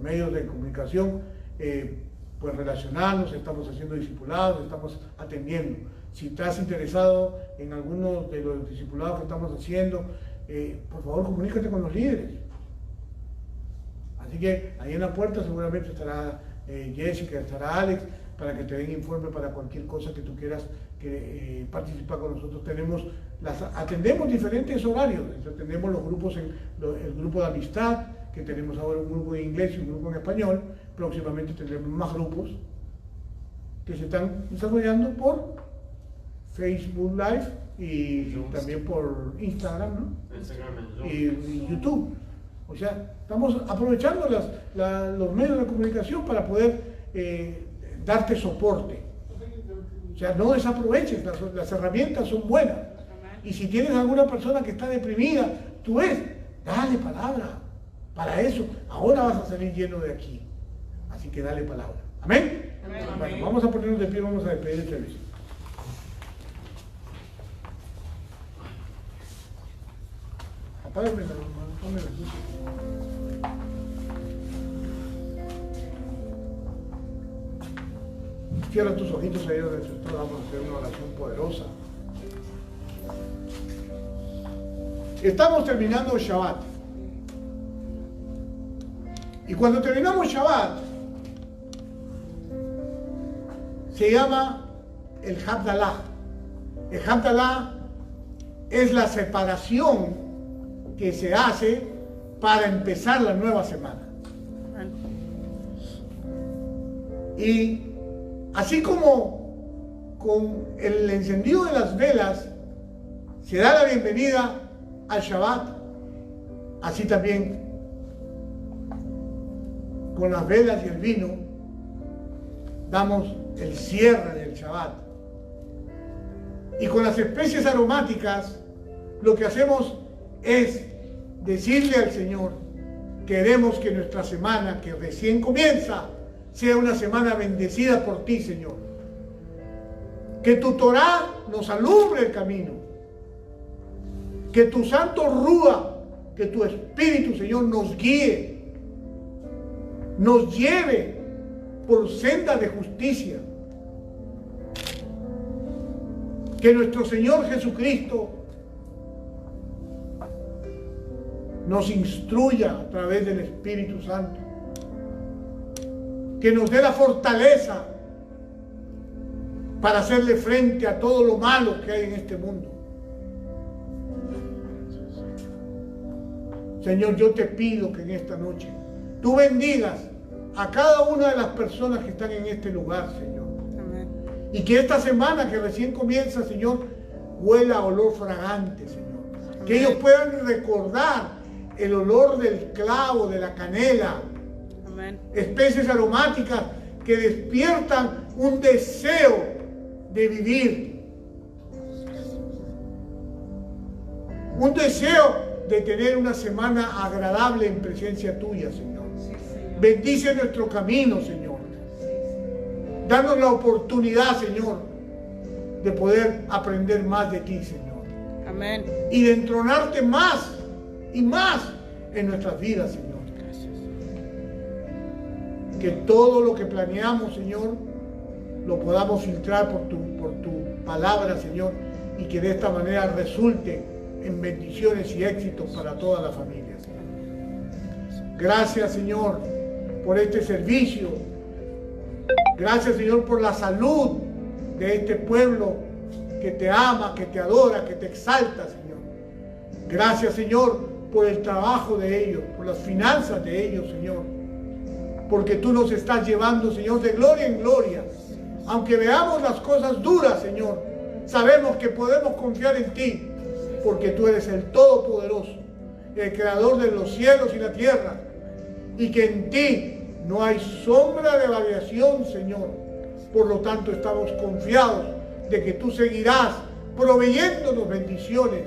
medios de comunicación, pues relacionarnos, estamos haciendo discipulados, estamos atendiendo. Si estás interesado en alguno de los discipulados que estamos haciendo, por favor comunícate con los líderes. Así que ahí en la puerta seguramente estará Jessica, estará Alex, para que te den informe para cualquier cosa que tú quieras participar con nosotros. Atendemos diferentes horarios, atendemos los grupos, el grupo de amistad, que tenemos ahora un grupo de inglés y un grupo en español. Próximamente tendremos más grupos que se están desarrollando por Facebook Live y también por Instagram, ¿no? y YouTube. O sea, estamos aprovechando los medios de comunicación para poder darte soporte. O sea, no desaproveches, las herramientas son buenas. Y si tienes alguna persona que está deprimida, tú ves, dale palabra. Para eso, ahora vas a salir lleno de aquí. Así que dale palabra. ¿Amén? Amén. Bueno, vamos a ponernos de pie, vamos a despedir el servicio. Apágame la luz. Cierra tus ojitos ahí donde estás, vamos a hacer una oración poderosa. Estamos terminando Shabbat. Y cuando terminamos Shabbat, se llama el Havdalah. El Havdalah es la separación que se hace para empezar la nueva semana. Y así como con el encendido de las velas se da la bienvenida al Shabbat, así también con las velas y el vino damos el cierre del Shabbat. Y con las especies aromáticas lo que hacemos es decirle al Señor: queremos que nuestra semana, que recién comienza, sea una semana bendecida por ti, Señor. Que tu Torá nos alumbre el camino. Que tu santo Rúa, que tu Espíritu, Señor, nos guíe, nos lleve por senda de justicia. Que nuestro Señor Jesucristo nos instruya a través del Espíritu Santo que nos dé la fortaleza para hacerle frente a todo lo malo que hay en este mundo. Señor, yo te pido que en esta noche tú bendigas a cada una de las personas que están en este lugar, Señor. Amén. Y que esta semana que recién comienza, Señor, huela a olor fragante, Señor. Amén. Que ellos puedan recordar el olor del clavo, de la canela, Amén. especies aromáticas que despiertan un deseo de vivir. Un deseo de tener una semana agradable en presencia tuya, Señor. Sí, Señor. Bendice nuestro camino, Señor. Danos la oportunidad, Señor, de poder aprender más de ti, Señor. Amén. Y de entronarte más y más en nuestras vidas, Señor. Gracias. Que todo lo que planeamos, Señor, lo podamos filtrar por tu palabra, Señor, y que de esta manera resulte en bendiciones y éxitos para toda la familia, Señor. Gracias, Señor, por este servicio. Gracias, Señor, por la salud de este pueblo que te ama, que te adora, que te exalta, Señor. Gracias, Señor, por el trabajo de ellos, por las finanzas de ellos, Señor. Porque tú nos estás llevando, Señor, de gloria en gloria. Aunque veamos las cosas duras, Señor, sabemos que podemos confiar en ti, porque tú eres el Todopoderoso, el Creador de los cielos y la tierra, y que en ti no hay sombra de variación, Señor. Por lo tanto, estamos confiados de que tú seguirás proveyéndonos bendiciones,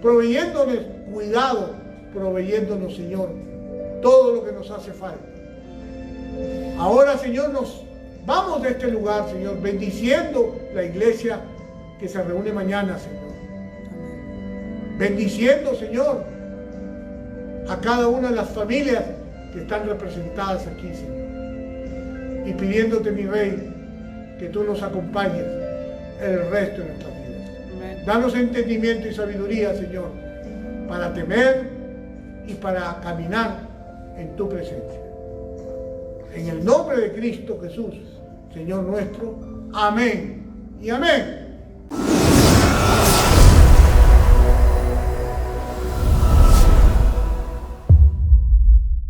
proveyéndonos cuidado, proveyéndonos, Señor, todo lo que nos hace falta. Ahora, Señor, nos vamos de este lugar, Señor, bendiciendo la iglesia que se reúne mañana, Señor. Bendiciendo, Señor, a cada una de las familias que están representadas aquí, Señor. Y pidiéndote, mi Rey, que tú nos acompañes el resto de nuestras vidas. Amén. Danos entendimiento y sabiduría, Señor, para temer y para caminar en tu presencia. En el nombre de Cristo Jesús, Señor nuestro. Amén y amén.